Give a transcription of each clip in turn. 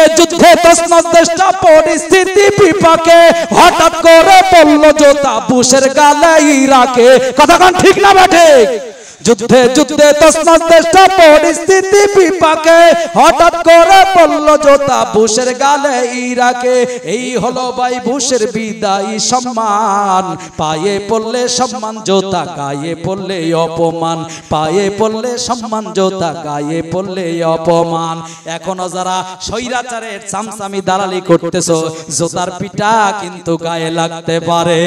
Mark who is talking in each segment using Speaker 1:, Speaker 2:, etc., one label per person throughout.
Speaker 1: যুদ্ধে যুদ্ধে তসনস দেশটা পরিস্থিতি বিপাকে হঠাৎ করে পড়ল জোতা বুশের গালে ইরাকে কথা কোন ঠিক না বেঠে যুদ্ধে যুদ্ধে তসনস দেশটা পরিস্থিতি বিপাকে হঠাৎ করে পড়ল জোতা বুশের গালে ইরাকে এই হলো ভাই বুশের বিদায়ী সম্মান পায়ে পড়লে সম্মান জোতা গায়ে পড়লে অপমান পায়ে পড়লে সম্মান জোতা গায়ে পড়লে অপমান এখনো যারা স্বৈরাচারের চামচামি দালালি করতেছো জোতার পিটা কিন্তু গায়ে লাগতে পারে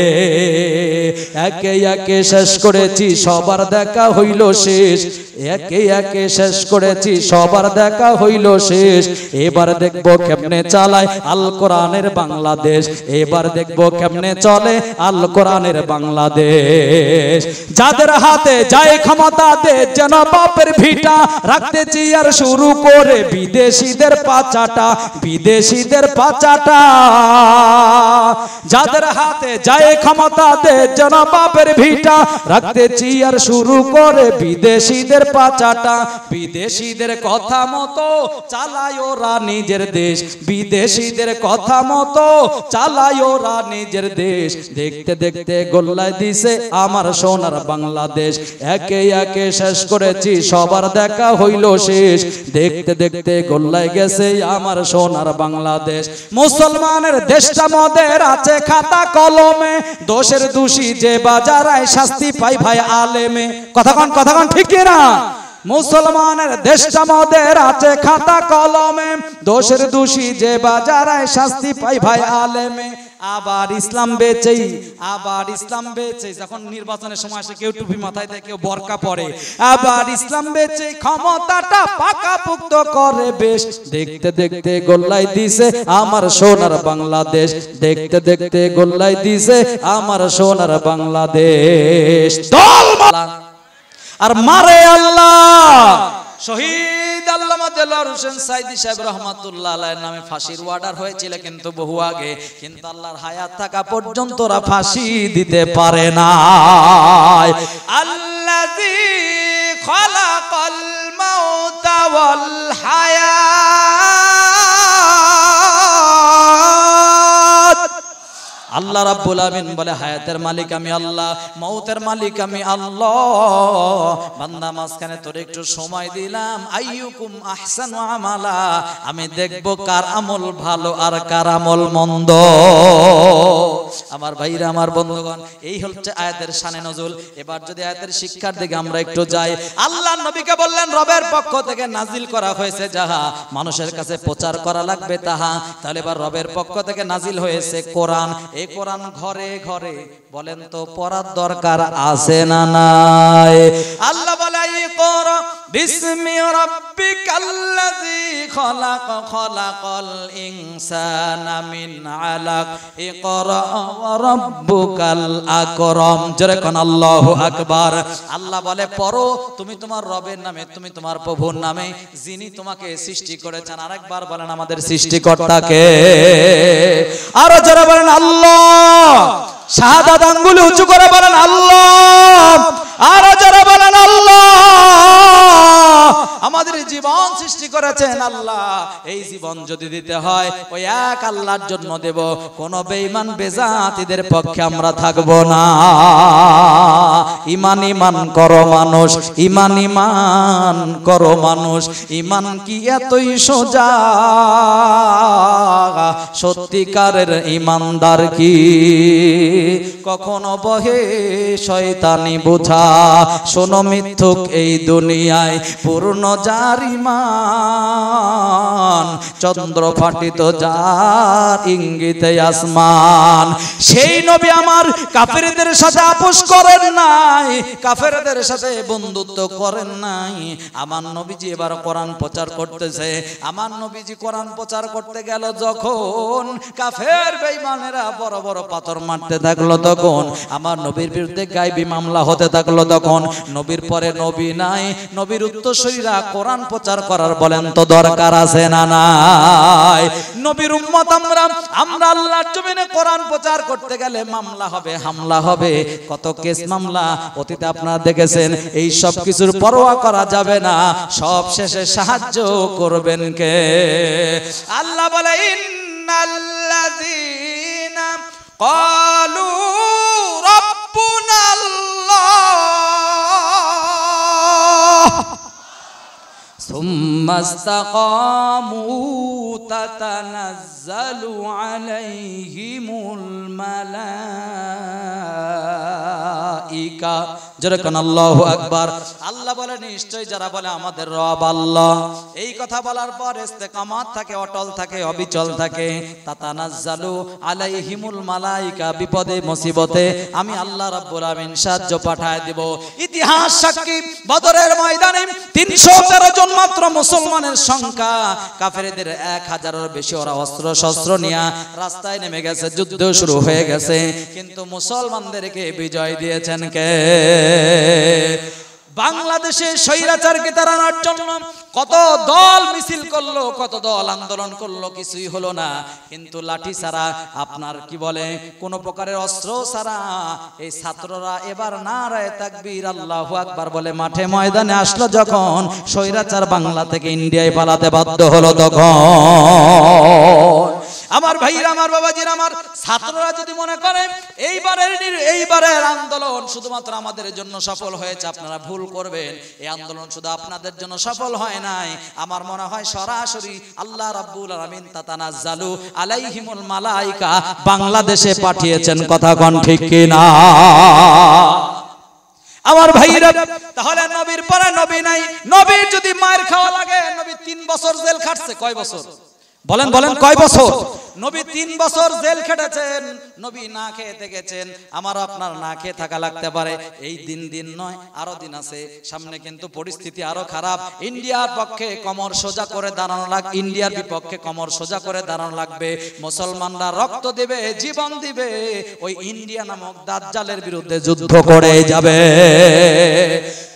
Speaker 1: একে একে শেষ করেছি সবার দেখা হইল শেষ একে একে শেষ করেছি সবার দেখা হইল শেষ এবার দেখবো কেমনে চালায় আল কোরআনের বাংলাদেশ এবার দেখবো কেমনে চলে আল কোরআনের বাংলাদেশ যাদের হাতে যায় ক্ষমতা দে যেন বাপের ভিটা রাখতে চেয়ার শুরু করে বিদেশিদের পাচাটা বিদেশিদের পাচাটা যাদের হাতে যায় ক্ষমতা দে যেন বাপের ভিটা রাখতে চেয়ার শুরু করে বিদেশিদের পাচাটা বিদেশিদের কথা মতো চালায় ওরা নিজের দেশ বিদেশিদের কথা মতো চালায় ওরা নিজের দেশ দেখতে দেখতে গোল্লায় দিছে আমার সোনার বাংলাদেশ একে একে শেষ করেছি সবার দেখা হইল শেষ দেখতে দেখতে গোল্লায় গেছে আমার সোনার বাংলাদেশ মুসলমানের দেশটা মদের আছে খাতা কলমে দোষের দোষী যে বাজারায় শাস্তি পাই ভাই আলেমে কথা কোন ঠিক না মুসলমানের দেশটা মদের আছে খাতা কলমে দোষের দোষী যে বাজারায় শাস্তি পাই ভাই আলেমে আবার ইসলাম বেচে যখন নির্বাচনের সময় আসে কেউ টুপি মাথায় দেয় কেউ বোরকা পরে আবার ইসলাম বেচে ক্ষমতাটা পাকাপোক্ত করে বেশ দেখতে দেখতে গোল্লায় দিছে আমার সোনার বাংলাদেশ দেখতে দেখতে গোল্লায় দিছে আমার সোনার বাংলাদেশ দলমালা আর মারে আল্লাহ শহীদ আল্লামা দেলোয়ার হোসেন সাইদি সাহেব রাহমাতুল্লাহ আলাইহির নামে ফাঁসির অর্ডার হয়েছিল কিন্তু বহু আগে কিন্তু আল্লাহর হায়াত থাকা পর্যন্ত ওরা ফাঁসি দিতে পারে না আল্লাযী খালাকাল মাউতা ওয়াল হায়াত আল্লাহ রাব্বুল আমিন বলে হায়াতের মালিক আমি আল্লাহ মউতের মালিক আমি আল্লাহ বান্দা মাঝখানে তোর একটু সময় দিলাম আইয়ুকুম আহসানু আমালা আমি দেখব কার আমল ভালো আর কার আমল মন্দ আমার ভাইরা আমার বন্ধুগণ এই হচ্ছে আয়াতের শানে নজুল এবার যদি আয়াতের শিক্ষার দিকে আমরা একটু যাই আল্লাহর নবীকে বললেন রবের পক্ষ থেকে নাজিল করা হয়েছে যাহা মানুষের কাছে প্রচার করা লাগবে তাহা তাহলে এবার রবের পক্ষ থেকে নাজিল হয়েছে কোরআন এই কোরআন ঘরে ঘরে বলেন তো পড়ার দরকার আছে না নাই আল্লাহ বলে ইকরা বিসমি রাব্বিকাল্লাযী খলাক খলাকাল ইনসানা মিন আলাক ইকরা ওয়া রাব্বুকাল আকরাম জোরে কোন আল্লাহু আকবার আল্লাহ বলে পড়ো তুমি তোমার রবের নামে তুমি তোমার প্রভুর নামে যিনি তোমাকে সৃষ্টি করেছেন আরেকবার বলেন আমাদের সৃষ্টিকর্তাকে আরো জোরে বলেন আল্লাহ শাহাদাত আঙ্গুল উঁচু করে বলেন আল্লাহ আরো জোরে বলেন আল্লাহ আমাদের জীবন সৃষ্টি করেছেন আল্লাহ এই জীবন যদি দিতে হয় ওই এক আল্লাহর জন্য দেব কোন বেঈমান বেজাতিদের পক্ষে আমরা থাকব না ঈমান করো মানুষ ঈমান করো মানুষ ঈমান কি এতই সোজা সত্যিকারের ঈমানদার কি কখনো বহে শয়তানি বোঝা শোনো মিথ্যুক এই দুনিয়ায় পূর্ণ যার ঈমান চন্দ্র ফাটিত যার ইঙ্গিতে আসমান সেই নবী আমার কাফেরদের সাথে আপোষ করেন নাই কাফেরদের সাথে বন্ধুত্ব করেন নাই আমার নবীজি এবার কোরআন প্রচার করতেছে আমার নবীজি কোরআন প্রচার করতে গেল যখন কাফের বেঈমানেরা বড় বড় পাথর মারতে থাকলো তখন আমার নবীর বিরুদ্ধে গায়বী মামলা হতে থাকলো তখন নবীর পরে নবী নাই নবীর উত্তরসূরিরা কোরআন প্রচার করার বলেন তো দরকার আছে না নাই নবীর উম্মত আমরা আল্লাহর জমিনে কোরআন প্রচার করতে গেলে মামলা হবে, হামলা হবে, কত কেস মামলা অতীতে আপনারা দেখেছেন। এই সব কিছুর পরোয়া করা যাবে না, সব শেষে সাহায্য করবেন কে? আল্লাহ বলে ইন্নাল্লাযীনা ক্বালু রাব্বুনাল্লাহ সুম্মা ইসতাকামু তাতানাজ্জালু আলাইহিমুল মালাইকা। যেরকম আল্লাহু আকবার। আল্লাহ বলে নিশ্চয় যারা বলে আমাদের রব আল্লাহ, এই কথা বলার পর ইস্তেকামাত থাকে, অটল থাকে, অবিচল থাকে, তাতানাজ্জালু আলাইহিমুল মালাইকা, বিপদে মুসিবতে আমি আল্লাহ রাব্বুল আমিন সাহায্য পাঠায় দেব। ইতিহাস সাক্ষী, বদরের ময়দানে 313 জন মাত্র মুসলমানের সংখ্যা, কাফেরদের 1000-এর বেশি, ওরা অস্ত্র শস্ত্র নিয়ে রাস্তায় নেমে গেছে, যুদ্ধ শুরু হয়ে গেছে, কিন্তু মুসলমানদেরকে বিজয় দিয়েছেন কে? বাংলাদেশে স্বৈরাচারকে তাড়ানোর জন্য কত দল মিছিল করলো, কত দল আন্দোলন করলো, কিছুই হলো না। কিন্তু লাঠি ছাড়া, আপনার কি বলে, কোন প্রকারের অস্ত্র ছাড়া এই ছাত্ররা এবার নারায়ে তাকবীর আল্লাহু আকবার বলে মাঠে ময়দানে আসলো। যখন স্বৈরাচার বাংলা থেকে ইন্ডিয়ায় পালাতে বাধ্য হলো, তখন আমার ভাইরা, আমার বাবাজিরা, আমার ছাত্ররা যদি মনে করে এইবারের আন্দোলন শুধুমাত্র আমাদের জন্য সফল হয়েছে, আপনারা ভুল করবেন। এই আন্দোলন শুধু আপনাদের জন্য সফল হয় নাই, আমার মনে হয় সরাসরি আল্লাহ রাব্বুল আলামিন তাতানাজ্জালু আলাইহিমুল মালাইকা বাংলাদেশে পাঠিয়েছেন। কথা কোন ঠিক কি না আমার ভাইরা? তাহলে নবীর পরে নবী নাই। নবীর যদি মার খাওয়া লাগে, নবী 3 বছর জেল খাটছে। কয় বছর বলেন বলেন, কয় বছর? নবী 3 বছর জেল খেটেছেন, নবী না খেয়ে থেকেছেন। আমার আপনার না খেয়ে থাকা লাগতে পারে, এই দিন নয়, আরো দিন আছে সামনে, কিন্তু পরিস্থিতি আরো খারাপ। ইন্ডিয়ার পক্ষে কমর সোজা করে দাঁড়ানো লাগবে, ইন্ডিয়ার বিপক্ষে কমর সোজা করে দাঁড়ানো লাগবে। মুসলমানরা রক্ত দিবে, জীবন দিবে, ওই ইন্ডিয়া নামক দাজ্জালের বিরুদ্ধে যুদ্ধ করে যাবে।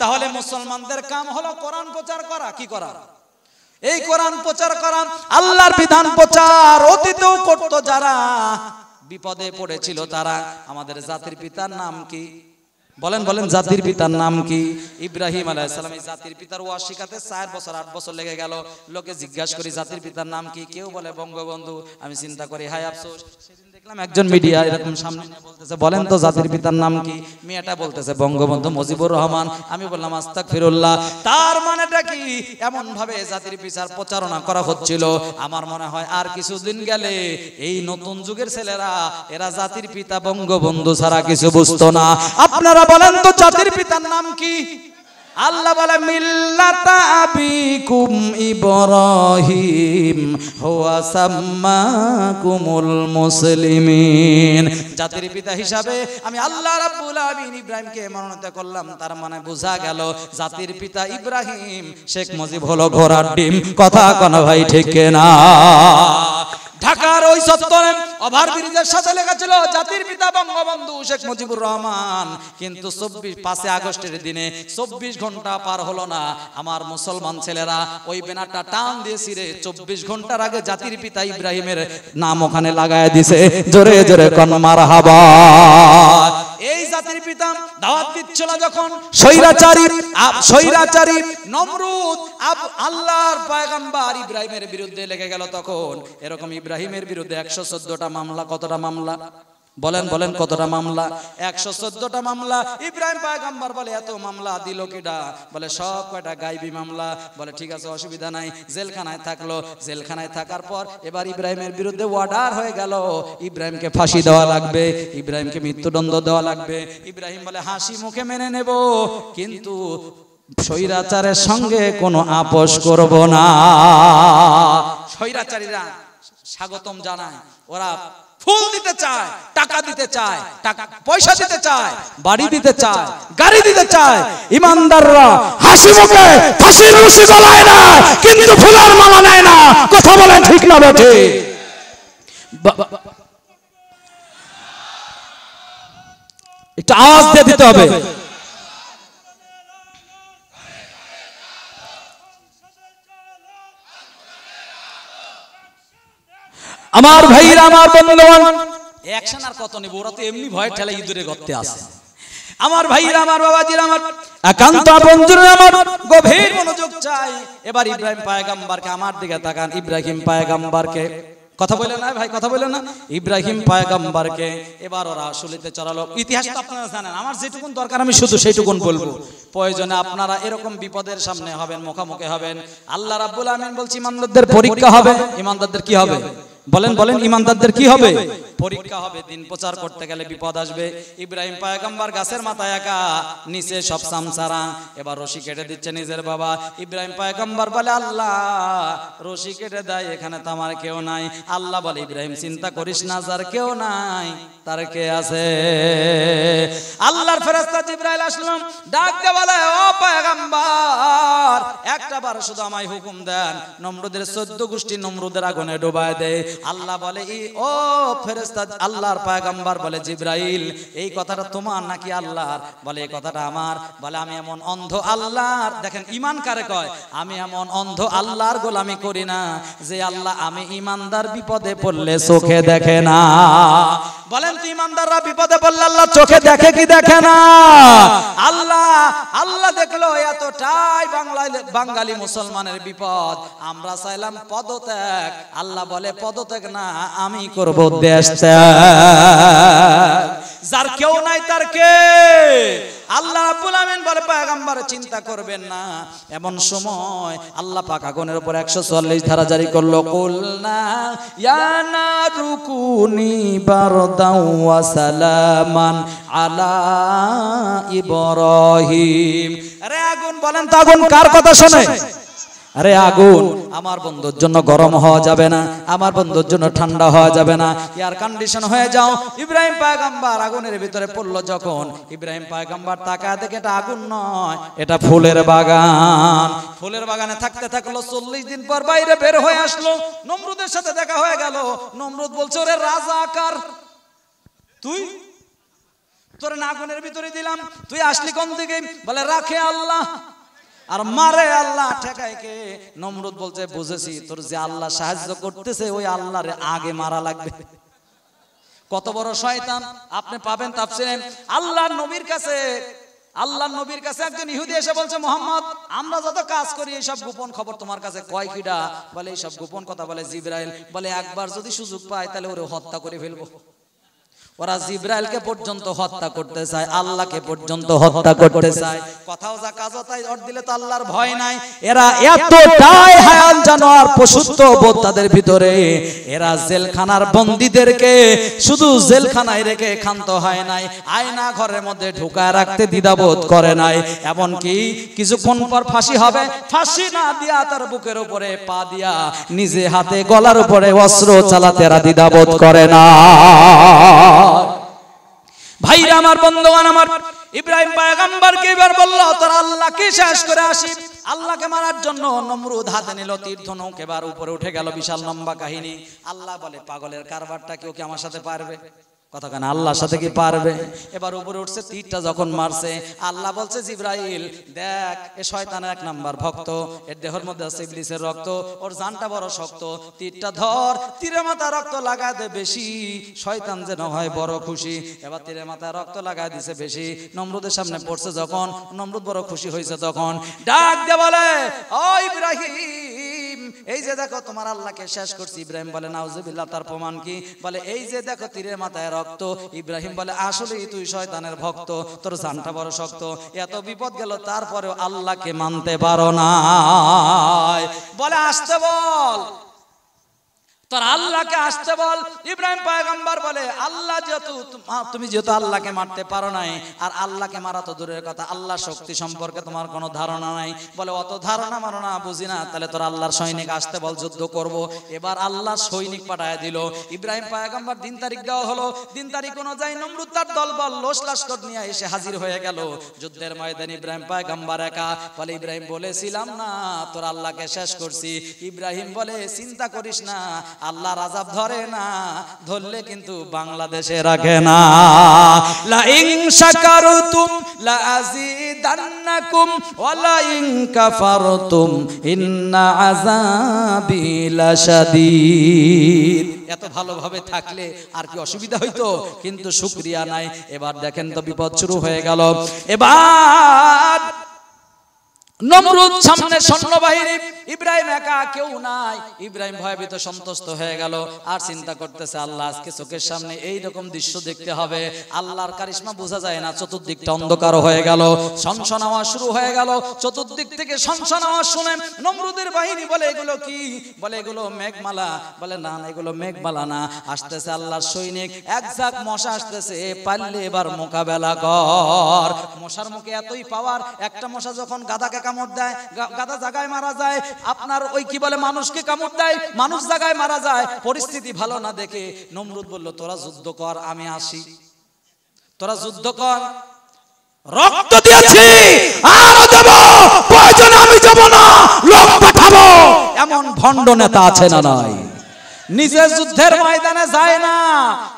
Speaker 1: তাহলে মুসলমানদের কাম হলো কোরআন প্রচার করা। কি করা? এই কোরআন প্রচার করা, আল্লাহর বিধান প্রচার। অতীতেও করত যারা, বিপদে পড়েছিল তারা। আমাদের জাতির পিতার নাম কি? বলেন বলেন, জাতির পিতার নাম কি? ইব্রাহিম আলাইহিস সালাম। এই জাতির পিতার ওয়াজ শিখাতে 4 বছর 8 বছর লেগে গেল। লোকে জিজ্ঞাসা করি জাতির পিতার নাম কি? কেউ বলে বঙ্গবন্ধু। আমি চিন্তা করি, হায় আফসোস, সেদিন দেখলাম একজন মিডিয়া এরকম সামনে বলতেছে, বলেন তো জাতির পিতার নাম কি? মেয়েটা বলতেছে বঙ্গবন্ধু মুজিবুর রহমান। আমি বললাম আস্তাগফিরুল্লাহ। তার মানেটা কি? এমন ভাবে জাতির পিতার প্রচারণা করা হচ্ছিল। আমার মনে হয় আর কিছুদিন গেলে এই নতুন যুগের ছেলেরা, এরা জাতির পিতা বঙ্গবন্ধু ছাড়া কিছু বুঝতো না। আপনারা বলেন তো জাতির পিতার নাম কি? আল্লাহ বলে মিল্লাতা আবিকুম ইব্রাহিম হুয়া সাম্মাকুমুল মুসলিমিন। জাতির পিতা হিসাবে আমি আল্লাহ রাব্বুল আলামিন ইব্রাহিমকে মনোনীত করলাম। তার মানে বোঝা গেল জাতির পিতা ইব্রাহিম, শেখ মুজিব হলো ঘোড়ার ডিম। কথা কোন ভাই ঠিক না? ঢাকার ওই চত্বরে ওভারব্রিজের সাথে লেখা ছিল জাতির পিতা বঙ্গবন্ধু শেখ মুজিবুর রহমান। কিন্তু 5 আগস্টের দিনে 24 ঘন্টা পার হলো না, আমার মুসলমান ছেলেরা ওই ব্যানারটা টান দিয়ে ছিঁড়ে 24 ঘন্টার আগে জাতির পিতা ইব্রাহিমের নাম ওখানে লাগায় দিছে। জোরে জোরে কোন মারহাবা। এই জাতির পিতা দাওয়াত দিচ্ছিল যখন স্বৈরাচারী নমরুদ আল্লাহর পয়গম্বর ইব্রাহিমের বিরুদ্ধে লেগে গেল, তখন এরকম ইব্রাহিমের বিরুদ্ধে 114টা মামলা। কতটা মামলা? বলেন বলেন, কতটা মামলা? 114টা মামলা। ইব্রাহিম পয়গম্বর বলে এত মামলা দিল কিডা? বলে সব কয়টা গায়বী মামলা। বলে ঠিক আছে, অসুবিধা নাই। জেলখানায় থাকলো। জেলখানায় থাকার পর এবার ইব্রাহিমের বিরুদ্ধে অর্ডার হয়ে গেল, ইব্রাহিমকে ফাঁসি দেওয়া লাগবে, ইব্রাহিমকে মৃত্যুদণ্ড দেওয়া লাগবে। ইব্রাহিম বলে হাসি মুখে মেনে নেব, কিন্তু স্বৈরাচারের সঙ্গে কোনো আপোষ করব না। স্বৈরাচারীরা স্বাগতম জানায়, ওরা ফুল দিতে চায়, টাকা দিতে চায়, টাকা পয়সা দিতে চায়, বাড়ি দিতে চায়, গাড়ি দিতে চায়। ইমানদাররা হাসি মুখে ফাঁসির রশি গলায় না, কিন্তু ফুলের মালা নেয় না। কথা বলেন ঠিক না বেঠে? একটু আওয়াজ দিয়ে দিতে হবে। আমার ভাইরা, আমার বন্ধুগণ, অ্যাকশন আর কত নেব, ওরা তো এমনি ভয় ঠেলা ইঁদুরে গর্তে আছে। আমার ভাইরা, আমার বাবাজিরা, আমার একান্ত বন্ধুরা, আমার গভীর মনোযোগ চাই। এবার ইব্রাহিম পয়গম্বরকে, আমার দিকে তাকান, ইব্রাহিম পয়গম্বরকে, কথা বলে না ভাই, কথা বলে না, ইব্রাহিম পয়গম্বরকে এবার ওরা শুলিতে চড়ালো। ইতিহাস তো আপনারা জানেন, আমার যেটুকুন দরকার আমি শুধু সেইটুকুন বলবো। প্রয়োজনে আপনারা এরকম বিপদের সামনে হবেন, মুখোমুখি হবেন। আল্লাহ রাব্বুল আমিন বলছি, ইমানদারদের পরীক্ষা হবে। ইমানদারদের কি হবে? বলেন বলেন, ইমানদারদের কি হবে? পরীক্ষা হবে। দিন প্রচার করতে গেলে বিপদ আসবে। ইব্রাহিম পয়গম্বর গাছের মাথায় একা, নিচে সব সামসারা। এবার রশি কেটে দিচ্ছে নিজের বাবা। ইব্রাহিম পয়গম্বর বলে, আল্লাহ রশি কেটে দেয়, এখানে তো আমার কেউ নাই। আল্লাহ বলে, ইব্রাহিম চিন্তা করিস না, যার কেউ নাই তার কে আছে। আল্লাহর ফেরেশতা জিবরাইল আসলাম ডাক দিয়ে বলে, ও পয়গম্বর, একটা বার শুধু আমায় হুকুম দেন, নমরুদের 14 গোষ্ঠী নমরুদের আগুনে ডুবায় দে। আল্লাহ বলে, ও ফেরেশতা, আল্লাহর পয়গম্বর বলে, জিবরাইল এই কথাটা তোমার নাকি আল্লাহর? বলে, এই কথাটা আমার। বলে, আমি এমন অন্ধ আল্লাহর, দেখেন ঈমান কারে কয়, আমি এমন অন্ধ আল্লাহর গোলামি করি না যে আল্লাহ আমি ঈমানদার বিপদে পড়লে চোখে দেখে না। বলেন তো, ঈমানদাররা বিপদে পড়লে আল্লাহ চোখে দেখে কি দেখে না? আল্লাহ দেখলো এতটাই বাঙালি মুসলমানের বিপদ, আমরা চাইলাম পদত্যাগ। আল্লাহ বলে, পদত্যাগ না, আমি করব দেশ ত্যাগ। যার কেউ নাই তার কে? আল্লাহ রাব্বুল আমিন বলে, পয়গম্বর চিন্তা করবেন না। এমন সময় আল্লাহ পাক আগুনের উপর 144 ধারা জারি করলো। কুলনা ইয়া নারু কুনি বারদাও ওয়া সালামান আলা ইব্রাহিম। আরে আগুন, বলেন তো আগুন কার কথা শোনে? আরে আগুন আমার বন্ধুর জন্য গরম হওয়া যাবে না, আমার বন্ধুর জন্য ঠান্ডা হওয়া যাবে না, এয়ার কন্ডিশন হয়ে যাও। ইব্রাহিম পয়গম্বর আগুনের ভিতরে পড়লো যখন, ইব্রাহিম পয়গম্বর তাকায় দেখে এটা আগুন নয়, এটা ফুলের বাগান। ফুলের বাগানে থাকতে থাকলো। 40 দিন পর বাইরে বের হয়ে আসলো, নমরুদের সাথে দেখা হয়ে গেল। নমরুদ বলছে, ওরে রাজাকার, তুই, তোর না আগুনের ভিতরে দিলাম, তুই আসলি কোন দিকে? বলে, রাখে আল্লাহ আর মারে আল্লাহ, ঠেকায় কে? নমরুদ বলছে, বুঝেছি, তোর যে আল্লাহ সাহায্য করতেছে ওই আল্লাহর আগে মারা লাগবে। কত বড় শয়তান আপনি পাবেন তাফসীরে। আল্লাহর নবীর কাছে একজন ইহুদি এসে বলছে, মুহাম্মদ, আমরা যত কাজ করি এই সব গোপন খবর তোমার কাছে কয় কিডা? বলে, এই সব গোপন কথা বলে জিবরাইল। বলে, একবার যদি সুযোগ পায় তাহলে ওরে হত্যা করে ফেলবো। ওরা জিবরাইলকে পর্যন্ত হত্যা করতে চায়, আল্লাহকে পর্যন্ত হত্যা করতে চায়। কথাও যা কাজও তাই, ওর দিলে তো আল্লাহর ভয় নাই। এরা এতটাই হায়ান জানোয়ার, পশুত্ব বোধ তাদের ভিতরে। এরা জেলখানার বন্দীদেরকে শুধু জেলখানায় রেখে ক্ষান্ত হয় নাই, আয়না ঘরের মধ্যে ঢুকায় রাখতে দ্বিধাবোধ করে নাই। এমনকি কিছুক্ষণ পর ফাঁসি হবে, ফাঁসি না দিয়া তার বুকের উপরে পা দিয়া নিজে হাতে গলার উপরে অস্ত্র চালাতে এরা দ্বিধাবোধ করে না। ভাইরা আমার, বন্ধুগণ আমার, ইব্রাহিম পয়গম্বরকে এবার বলল, তোর আল্লাহকে শেষ করে আসি। আল্লাহকে মারার জন্য নমরুদ হাতে নিল তীর ধনুক, এবার উপরে উঠে গেল। বিশাল লম্বা কাহিনী। আল্লাহ বলে, পাগলের কারবারটা কেউ কি আমার সাথে পারবে? কথা কেন, আল্লাহর সাথে কি পারবে? এবার উপরে উঠছে, তীরটা যখন মারছে, আল্লাহ বলছে, জিবরাইল দেখ, এ শয়তানের 1 নাম্বার ভক্ত, এর দেহের মধ্যে আছে ইবলিসের রক্ত, ওর জানটা বড় শক্ত, তীরটা ধর, তীরের মাথায় রক্ত লাগায় দে বেশি, শয়তান যেন হয় বড় খুশি। এবার তীরের মাথায় রক্ত লাগায় দিছে বেশি। নমরুদের সামনে পড়ছে যখন, নমরুদ বড় খুশি হয়েছে তখন ডাক দিয়ে বলে, ও ইব্রাহিম, এই যে দেখো তোমার আল্লাহকে শেষ করছি। ইব্রাহিম বলে, নাউজুবিল্লাহ, তার প্রমাণ কি? বলে, এই যে দেখো তীরের মাথায় রক্ত। ইব্রাহিম বলে, আসলেই তুই শয়তানের ভক্ত, তোর জানটা বড় শক্ত, এত বিপদ গেল তারপরেও আল্লাহকে মানতে পারো না। বলে, আসতে বল, তোর আল্লাহকে আসতে বল। ইব্রাহিম পয়গম্বর বলে, আল্লাহ যেহেতু, তুমি যেহেতু আল্লাহকে মারতে পারো নাই, আর আল্লাহকে মারা তো দূরের কথা, আল্লাহ শক্তি সম্পর্কে তোমার কোনো ধারণা নাই। বলে, অত ধারণা মারো না, বুঝি না, তাহলে তোর আল্লাহর সৈনিক আসতে বল, যুদ্ধ করব। এবার আল্লাহ সৈনিক পাঠায় দিল। ইব্রাহিম পয়গম্বর দিন তারিখ দেওয়া হলো। দিন তারিখ অনুযায়ী নমরুদ তার দলবল লোস লস্কর নিয়ে এসে হাজির হয়ে গেল যুদ্ধের ময়দানে। ইব্রাহিম পয়গম্বর একা। বলে, ইব্রাহিম বলেছিলাম না তোর আল্লাহকে শেষ করছি। ইব্রাহিম বলে, চিন্তা করিস না, আল্লাহর আযাব ধরে না, ধরলে কিন্তু বাংলাদেশে রাখে না। লা ইন শাকারতুম লা আযীদান্নাকুম ওয়া লা ইন কাফারতুম ইন্না আযাবি লাশাদীদ। এত ভালোভাবে থাকলে আর কি অসুবিধা হইতো, কিন্তু শুকরিয়া নাই। এবার দেখেন তো বিপদ শুরু হয়ে গেল। এবার নমরুদ সামনে সৈন্যবাহিনী, ইব্রাহিম একা, কেউ নাই। ইব্রাহিম ভয়ভীত সন্তুষ্ট হয়ে গেল, আর চিন্তা করতেছে আল্লাহ আজকে চোখের সামনে এই রকম দৃশ্য দেখতে হবে। আল্লাহর কারিশমা বোঝা যায় না, চতুর্দিকটা অন্ধকার হয়ে গেল, শনশন আওয়াজ শুরু হয়ে গেল। চতুর্দিক থেকে শনশন আওয়াজ শুনে নমরুদের বাহিনী বলে এগুলো কি? বলে এগুলো মেঘমালা। বলে না না, এগুলো মেঘমালা না, আসতেছে আল্লাহর সৈনিক। এক ঝাঁক মশা আসতেছে, পারলে এবার মোকাবেলা কর। মশার মুখে এতই পাওয়ার, একটা মশা যখন গাদাকে কামড় দেয়, গাদা জায়গায় মারা যায়। আপনার ওই কি বলে মানুষকে কামড় দেয়, মানুষ জায়গায় মারা যায়। পরিস্থিতি ভালো না দেখে নমরুদ বলল তোরা যুদ্ধ কর, আমি আসি। তোরা যুদ্ধ কর, রক্ত দিয়েছি আরো দেব, প্রয়োজনে আমি যাব না, লোক পাঠাবো। এমন ভণ্ড নেতা আছে না নাই? নিজে যুদ্ধের ময়দানে যায় না,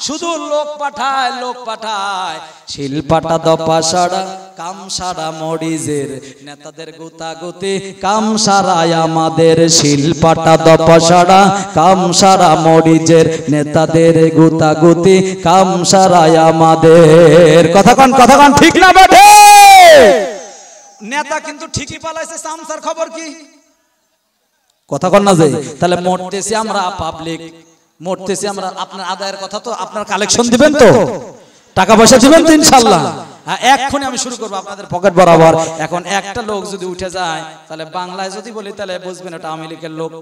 Speaker 1: শুধু লোক পাঠায়, লোক পাঠায়। শিলপাটা দপাসাড়া কামসারা মরিজের নেতাদের গুতাগুতি, কামসারায় আমাদের। শিলপাটা দপাসাড়া কামসারা মরিজের নেতাদের গুতাগুতি, কামসারায় আমাদের। কথা কন ঠিক না বেঠে? নেতা কিন্তু ঠিকই পালাইছে, সামসার খবর কি? কথা কন না যায়? তাহলে মরতেছি আমরা, পাবলিক মরতেছি আমরা। আপনার আদায়ের কথা তো আপনার কালেকশন দিবেন তো, টাকা পয়সা দিবেন তো ইনশাআল্লাহ। এক্ষুনি আমি শুরু করবো আপনাদের পকেট বরাবর। এখন একটা লোক যদি উঠে যায়, তাহলে বাংলায় যদি বলি তাহলে বুঝবেন এটা আওয়ামী লীগের লোক।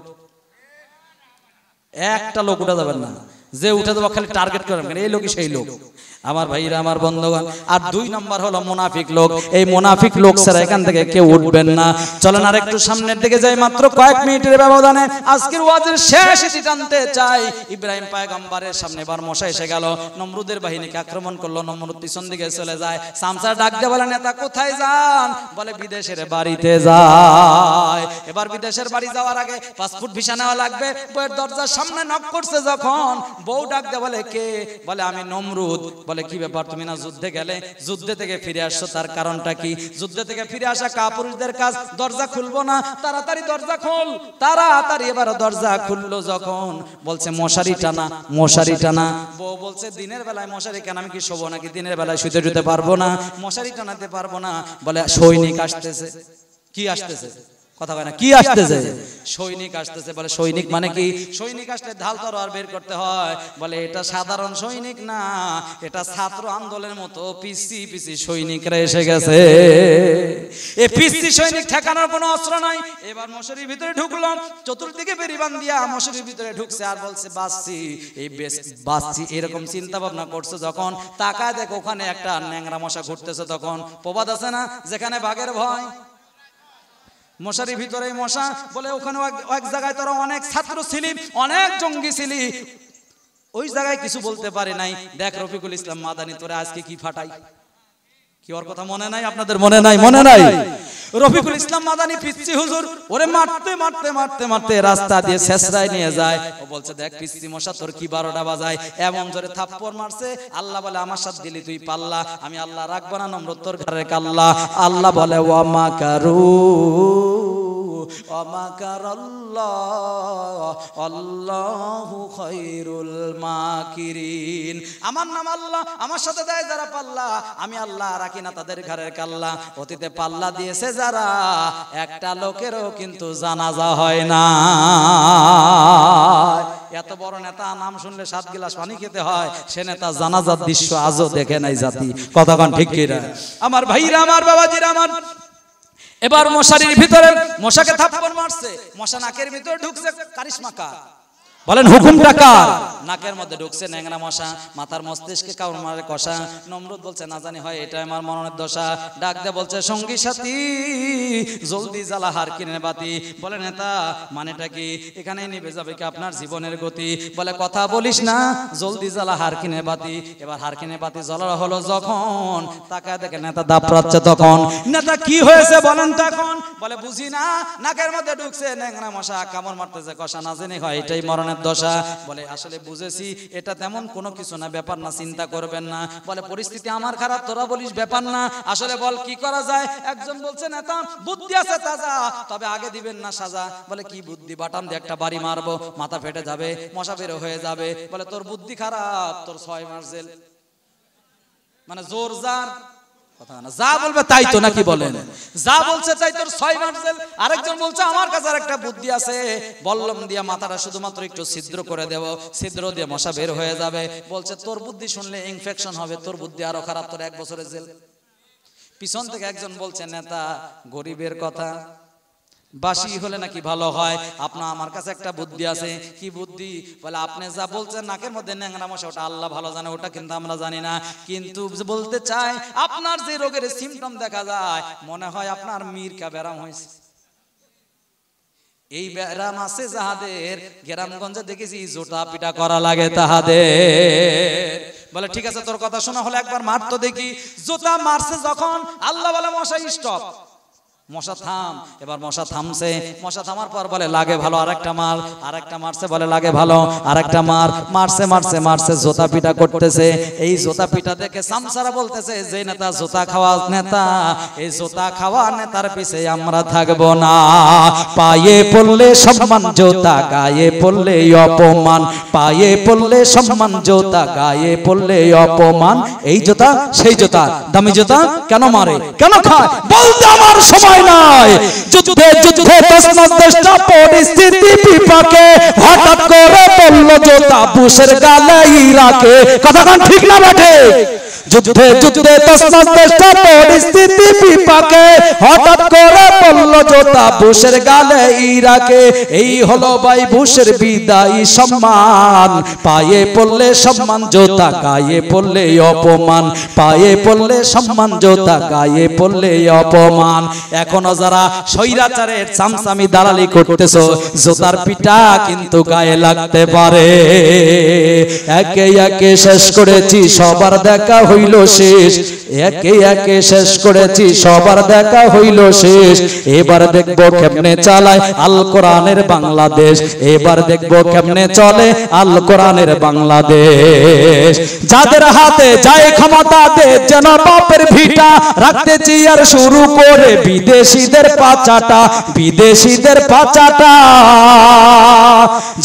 Speaker 1: একটা লোক উঠে যাবেন না, যে উঠে যাবো খালি টার্গেট করবেন, এই লোকই সেই লোক। আমার ভাইরা, আমার বন্ধুগণ। আর 2 নম্বর হলো মুনাফিক লোক। এই মুনাফিক লোক ছাড়া এখান থেকে কেউ উঠবেন না। চলেন আর একটু সামনের দিকে যাই, মাত্র কয়েক মিনিটের ব্যবধানে আজকের ওয়াজের শেষ ইতি টানতে চাই। ইব্রাহিম পয়গম্বরের সামনে এবার মশা এসে গেল, নমরুদের বাহিনীকে আক্রমণ করলো। নমরুদ পিছন দিকে চলে যায়। সামসা ডাক দিয়ে বলে নেতা কোথায় যান? বলে বিদেশের বাড়িতে যায়। এবার বিদেশের বাড়ি যাওয়ার আগে পাসপোর্ট ভিসা নেওয়া লাগবে। বউয়ের দরজার সামনে নক করছে যখন, বউ ডাক দিয়ে বলে কে? বলে আমি নমরুদ। বলে কি ব্যাপার, তুমি না যুদ্ধে গেলে, যুদ্ধে থেকে ফিরে আসছো, তার কারণটা কি? যুদ্ধে থেকে ফিরে আসা কাপুরুষদের কাজ, দরজা খুলবো না, তাড়াতাড়ি দরজা খোল, তাড়াতাড়ি। এবার দরজা খুললো যখন, বলছে মশারি টানা, মশারি টানা। বউ বলছে দিনের বেলায় মশারি কেন, আমি কি শোবো নাকি? দিনের বেলায় শুতে পারবো না, মশারি টানাতে পারবো না। বলে সৈনিক আসতেছে। কি আসতেছে? কথা কয় না, কি আসতেছে? সৈনিক আসতেছে। বলে সৈনিক মানে কি? সৈনিক আসলে ঢাল তরোয়ার বের করতে হয়। বলে এটা সাধারণ সৈনিক না, এটা ছাত্র আন্দোলনের মতো পিসি পিসি সৈনিকরা এসে গেছে। এই পিসি সৈনিক ঠেকানোর কোনো অস্ত্র নাই। এবার মশারির ভিতরে ঢুকলাম, চতুর্দিকে বেরিবান দিয়া মশারির ভিতরে ঢুকছে, আর বলছে বাঁচছি, এই বেশ বাঁচছি। এরকম চিন্তা ভাবনা করছে যখন, তাকায় দেখ ওখানে একটা ন্যাংরা মশা ঘুরতেছে। তখন প্রবাদ আছে না, যেখানে বাঘের ভয় মশারির ভিতরে মশা। বলে ওখানে এক জায়গায় তোরা অনেক ছাত্র ছিলি, অনেক জঙ্গি ছিলি, ওই জায়গায় কিছু বলতে পারে নাই। দেখ রফিকুল ইসলাম মাদানী তোরা আজকে কি ফাটাই। কি ওর কথা মনে নাই? আপনাদের মনে নাই? মনে নাই? রফিকুল ইসলাম মাদানী পিচ্চি হুজুর ওরে মারতে মারতে মারতে মারতে রাস্তা দিয়ে শেষরায় নিয়ে যায়। ও বলছে দেখ পিচ্চি মশা তোর কি 12টা বাজায়। এমন জোরে থাপ্পড় মারছে। আল্লাহ বলে আমার সাথে দিলি তুই পাল্লা, আমি আল্লাহ রাখবো না, নমরুদ তোর ঘরে কাল্লা। আল্লাহ বলে ওয়া মাকারু ওয়া মাকারাল্লাহ আল্লাহু খায়রুল মাকিরিন। আমার নাম আল্লাহ, আমার সাথে দেয় যারা পাল্লা, আমি আল্লাহ রাখি না তাদের ঘরের কাল্লা। অতীতে পাল্লা দিয়েছে যারা, একটা লোকেরও কিন্তু জানাজা হয় না। এত বড় নেতা নাম শুনলে 7 গ্লাস পানি খেতে হয়, সে নেতা জানাজার দৃশ্য আজও দেখে নাই জাতি। কথা কন ঠিক কি না? আমার ভাইরা, আমার বাবাজিরা, আমার এবার মশারির ভিতরে মশাকে থাপ্পড় মারছে, মশা নাকের ভিতরে ঢুকছে। কারিশমা কার? বলেন হুকুমটা কার? নাকের মধ্যে ঢুকছে ন্যাংরা মশা, মাথার মস্তিষ্কে কামড় মারে কষা। নমরুদ বলছে না জানি হয় এটা আমার মরণের দশা। ডাক দে বলছে সঙ্গী সাথী জলদি জ্বালা হার কিনে বাতি। বলে নেতা মানেটা কি? এখানে নিভে যাবে কি আপনার জীবনের গতি। বলে কথা বলিস না, জলদি জ্বালা হার কিনে বাতি। এবার হার কিনে বাতি জ্বলা হলো যখন, তাকায় দেখে নেতা দাপড়াচ্ছে তখন। নেতা কি হয়েছে বলেন তখন? বলে বুঝি না, নাকের মধ্যে ঢুকছে ন্যাংরা মশা, কামড় মারতেছে কষা, না জানি হয় এটাই মরণের দশা। বলে আসলে বুঝে বুঝেছি এটা তেমন কোনো কিছু না, ব্যাপার না, চিন্তা করবেন না। বলে পরিস্থিতি আমার খারাপ, তোরা বলিস ব্যাপার না, আসলে বল কি করা যায়। একজন বলছে নেতা বুদ্ধি আছে তাজা, তবে আগে দিবেন না সাজা। বলে কি বুদ্ধি? বাটাম দিয়ে একটা বাড়ি মারবো, মাথা ফেটে যাবে, মশা বের হয়ে যাবে। বলে তোর বুদ্ধি খারাপ, তোর 6 মাস জেল। মানে জোর যার কথা না, যা বলবে তাই তো, নাকি বলেন? যা বলছে তাই, তোর 6 মাস জেল। আরেকজন বলছে আমার কাছে আরেকটা বুদ্ধি আছে, বল্লম দিয়ে মাথাটা শুধুমাত্র একটু ছিদ্র করে দেব, ছিদ্র দিয়ে মশা বের হয়ে যাবে। বলছে তোর বুদ্ধি শুনলে ইনফেকশন হবে, তোর বুদ্ধি আরো খারাপ, তোর 1 বছরের জেল। পিছন থেকে একজন বলছে নেতা গরিবের কথা বাসি হলে নাকি ভালো হয়, আপনার আমার কাছে একটা বুদ্ধি আছে। কি বুদ্ধি? বলে আপনি যা বলছেন নাকের মধ্যে ন্যাংরা মশা, ওটা আল্লাহ ভালো জানে, ওটা কিন্তু আমরা জানি না। কিন্তু বলতে চাই আপনার যে রোগের সিমটম দেখা যায়, মনে হয় আপনার মিরকা ব্যারাম হয়েছে। এই ব্যারাম আছে যাহাদের, গ্রামগঞ্জে দেখেছি জোটা পিটা করা লাগে তাহাদের। বলে ঠিক আছে, তোর কথা শোনা হলো, একবার মার তো দেখি। জোতা মারছে যখন, আল্লাহ বলে মশা স্টপ, মশা থাম। এবার মশা থামছে, মশা থামার পর বলে লাগে ভালো, আরেকটা মার, আরেকটা মারছে, বলে লাগে ভালো, আরেকটা মার। মারছে মারছে মারছে, জোতা পিটা করতেছে। এই জোতা পিটা দেখে সামসারা বলতেছে যে নেতা জোতা খাওয়া নেতা, এই জোতা খাওয়া নেতার পিছে আমরা থাকবো না। পায়ে পড়লে সম্মান জোতা, গায়ে পড়লে অপমান, পায়ে পড়লে সম্মান জোতা, গায়ে পড়লে অপমান। এই জোতা সেই জোতা, দামি জোতা কেন মারে কেন খায় বলতে আমার সময় নাই। যুদ্ধে যুদ্ধে তসনদেষ্টা পরিস্থিতি বিপাকে, হঠাৎ করে বলল জোতা বুশের গালে ইরাকে। কথা কোন ঠিক না বেঠে? যুদ্ধে যুদ্ধে তসনদেষ্টা পরিস্থিতি বিপাকে, হঠাৎ করে বলল জোতা বুশের গালে ইরাকে। এই হলো ভাই বুশের বিদায়ী সম্মান, পায়ে পড়লে সম্মান জোতা, গায়ে পড়লে অপমান, পায়ে পড়লে সম্মান জোতা, গায়ে পড়লে অপমান। এখনো যারা স্বৈরাচারের চামচামি দালালি করতেছো, জোতার পিটা কিন্তু গায়ে লাগতে পারে। একে একে শেষ করেছি, সবার দেখা হইল শেষ, একে একে শেষ করেছি, সবার দেখা হইল শেষ। এবার দেখবো কেমনে চালায় আল কোরআনের বাংলাদেশ, এবার দেখবো কেমনে চলে আল কোরআনের বাংলাদেশ। যাদের হাতে যায় ক্ষমতা দে যেন বাপের ভিটা, রাখতে চেয়ার শুরু করে বিদেশিদের পাচাটা, বিদেশিদের পাচাটা।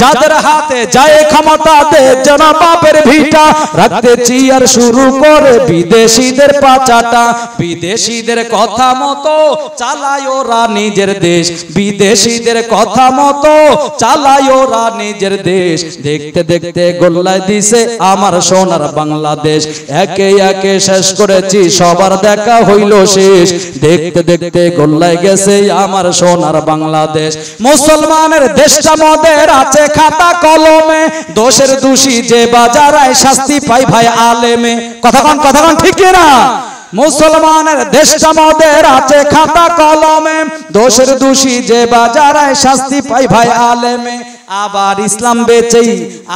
Speaker 1: যাদের হাতে যায় ক্ষমতা দে যেন বাপের ভিটা, রাখতে চেয়ার শুরু করে বিদেশিদের পাচাটা। বিদেশিদের কথা মতো চালায় ওরা নিজের দেশ, বিদেশিদের কথা মতো চালায় ওরা নিজের দেশ। দেখতে দেখতে গোল্লায় দিছে আমার সোনার বাংলাদেশ, একে একে শেষ করেছি, সবার দেখা হইল শেষ। দেখতে দেখতে গোল্লায় গেছে আমার সোনার বাংলাদেশ। মুসলমানের দেশটা মদের আছে খাতা কলমে, দোষের দোষী যে বাজারায় শাস্তি পাই ভাই আলেমে। কথা কোন ঠিক না? মুসলমানের দেশটা মদের আছে খাতা কলমে, দোষের দোষী যে বাজারায় শাস্তি পাই ভাই আলেমে। আবার ইসলাম বেচেই,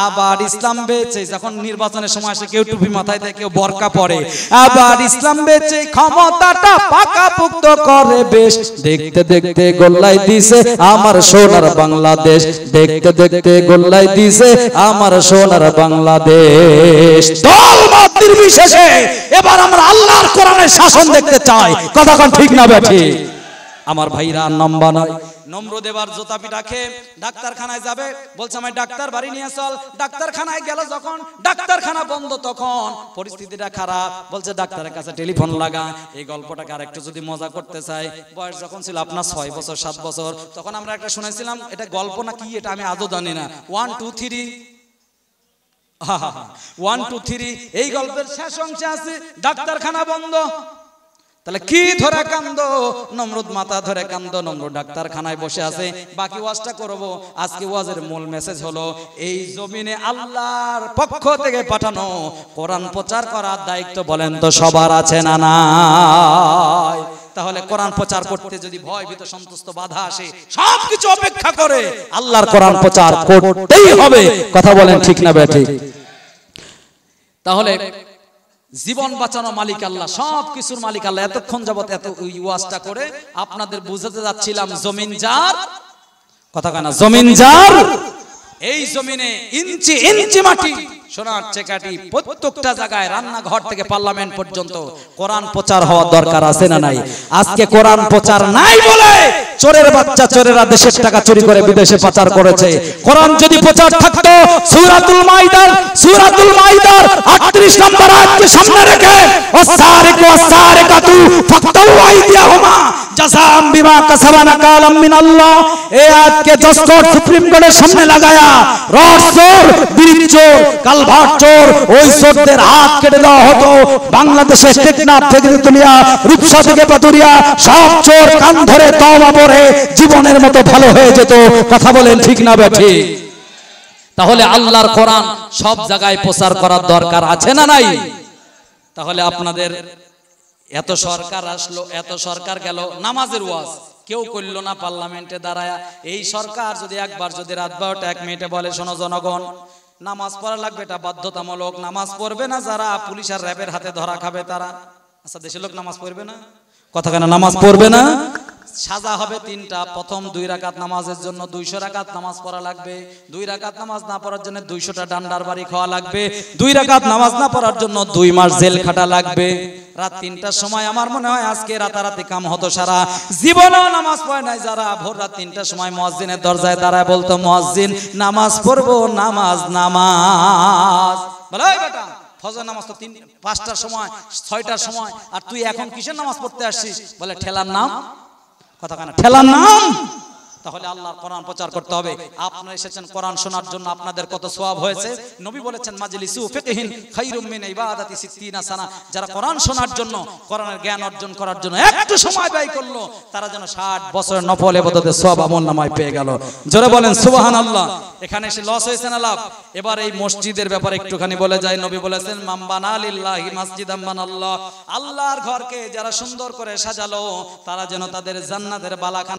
Speaker 1: আবার ইসলাম বেচে, যখন নির্বাচনের সময় আসে কেউ টুপি মাথায় দেয়, কেউ বোরকা পরে, আবার ইসলাম বেচে ক্ষমতাটা পাকাপোক্ত করে বেশ। দেখতে দেখতে গোল্লায় দিছে আমার সোনার বাংলাদেশ, দেখতে দেখতে গোল্লায় দিছে আমার সোনার বাংলাদেশ। দল মত নির্বিশেষে এবার আমরা আল্লাহর কোরআনের শাসন দেখতে চাই। কথা কোন ঠিক না বেঠি? আমার ভাইরা নম্বর নয়, নমরুদ এবার জোতা পিটা খেয়ে ডাক্তারখানায় যাবে, বলছে আমি ডাক্তার বাড়ি নিয়ে চল। ডাক্তারখানায় গেল যখন, ডাক্তারখানা বন্ধ, তখন পরিস্থিতিটা খারাপ। বলছে ডাক্তারের কাছে টেলিফোন লাগা। এই গল্পটাকে আর একটু যদি মজা করতে চাই, বয়স যখন ছিল আপনার 6 বছর 7 বছর, তখন আমরা একটা শুনেছিলাম, এটা গল্প না কি এটা আমি আদৌ জানি না, 1 2 3 1 2 3 এই গল্পের শেষ অংশে আছে ডাক্তারখানা বন্ধ। তাহলে কি ধরে কান্দ? নমরুদ মাথা ধরে কান্দ। নমরুদ ডাক্তারখানায় বসে আছে। বাকি ওয়াজটা করব। আজকে ওয়াজের মূল মেসেজ হলো, এই জমিনে আল্লাহর পক্ষ থেকে পাঠানো কোরআন প্রচার করার দায়িত্ব বলেন তো সবার আছে না নাই? তাহলে কোরআন প্রচার করতে যদি ভয় ভীত সন্তুষ্ট বাধা আসে, সবকিছু অপেক্ষা করে আল্লাহর কোরআন প্রচার করতেই হবে। কথা বলেন ঠিক না বেঠিক? তাহলে জীবন বাঁচানো মালিক আল্লাহ, সব কিছুর মালিক আল্লাহ। এতক্ষণ যাবত এত ওয়াজটা করে আপনাদের বুঝাতে যাচ্ছিলাম জমিন যার, কথা কেনা, জমিন যার এই জমিনে ইঞ্চি ইঞ্চি মাটি সোনার চেকাটি প্রত্যেকটা জায়গায় রান্নাঘর থেকে পার্লামেন্ট পর্যন্ত কোরআন প্রচার হওয়ার দরকার আছে না নাই? আজকে কোরআন প্রচার নাই বলে চোরের বাচ্চা চোরেরা দেশের টাকা চুরি করে বিদেশে পাচার করেছে। কোরআন যদি প্রচার থাকতো সূরাতুল মাইদার 38 নম্বর আয়াতকে সামনে রেখে ওয়াসারিকু ওয়াসারিকাতু ফাকতাউ আইদিয়াহুমা জাযাম বিমা কাসাবা নাকালাম মিনাল্লাহ। এই আয়াতকে জজকোর্ট সুপ্রিম কোর্টের সামনে লাগায়া রড চোর, বিড়ি চোর, কালভার্ট চোর, ওই চোরদের হাত কেটে দেওয়া হতো। বাংলাদেশের টেকনাফ থেকে তুলিয়া, রূপসা থেকে পাতুরিয়া সব চোর কান ধরে তওবা পড়ে জীবনের মতো ভালো হয়ে যেত। কথা বলেন ঠিক না বেঠি? তাহলে আল্লাহর কোরআন সব জায়গায় প্রচার করার দরকার আছে না নাই? তাহলে আপনাদের এত সরকার আসলো, এত সরকার গেল, নামাজের ওয়াজ কেউ করলো না পার্লামেন্টে দাঁড়ায়া। এই সরকার যদি একবার যদি রাত 12টা 1 মিনিটে বলে শোনো জনগণ নামাজ পড়া লাগবে, এটা বাধ্যতামূলক, নামাজ পড়বে না যারা পুলিশ আর র্যাবের হাতে ধরা খাবে তারা। আচ্ছা দেশের লোক নামাজ পড়বে না? কথা কেন নামাজ পড়বে না? সাজা হবে 3টা। প্রথম 2 রাকাত নামাজের জন্য 200 রাকাত নামাজ পড়া লাগবে। 2 রাকাত নামাজ না পড়ার জন্য 200টা ডান্ডার বাড়ি খাওয়া লাগবে। 2 রাকাত নামাজ না পড়ার জন্য 2 মাস জেল খাটা লাগবে। রাত 3টার সময় আমার মনে হয় আজকে রাতারাতি কাম হতো, সারা জীবনও নামাজ পড়ে নাই যারা ভোর রাত 3টার সময় মুয়াজ্জিনের দরজায় দাঁড়ায় বলতো মুয়াজ্জিন নামাজ পড়বো, নামাজ নামাজ বলে ওই বেটা ফজর নামাজ তো 5টার সময় 6টার সময়, আর তুই এখন কিসের নামাজ পড়তে আসছিস? বলে ঠেলার নাম। কথা কেন ঠেলার নাম? তাহলে আল্লাহর কোরআন প্রচার করতে হবে। আপনারা এসেছেন কোরআন শোনার জন্য, আপনাদের কত সওয়াব হয়েছে। নবী বলেছেন মাজলিসু ফিকহিন খায়রুম মিন ইবাদাতি 60 সানা। যারা কোরআন শোনার জন্য, কোরআনের জ্ঞান অর্জন করার জন্য একটু সময় ব্যয় করলো, তারা যেন 60 বছরের নফল ইবাদতের সওয়াব আমলনামায় পেয়ে গেল। জোরে বলেন সুবহানাল্লাহ। এখানে এসে লস হয়েছে না লাভ? এবার এই মসজিদের ব্যাপারে একটুখানি বলে যায়। নবী বলেছেন মান বানা লিল্লাহি মাসজিদাম বানাল্লাহ। আল্লাহর ঘরকে যারা সুন্দর করে সাজালো তারা যেন তাদের জান্নাতের বালাখানা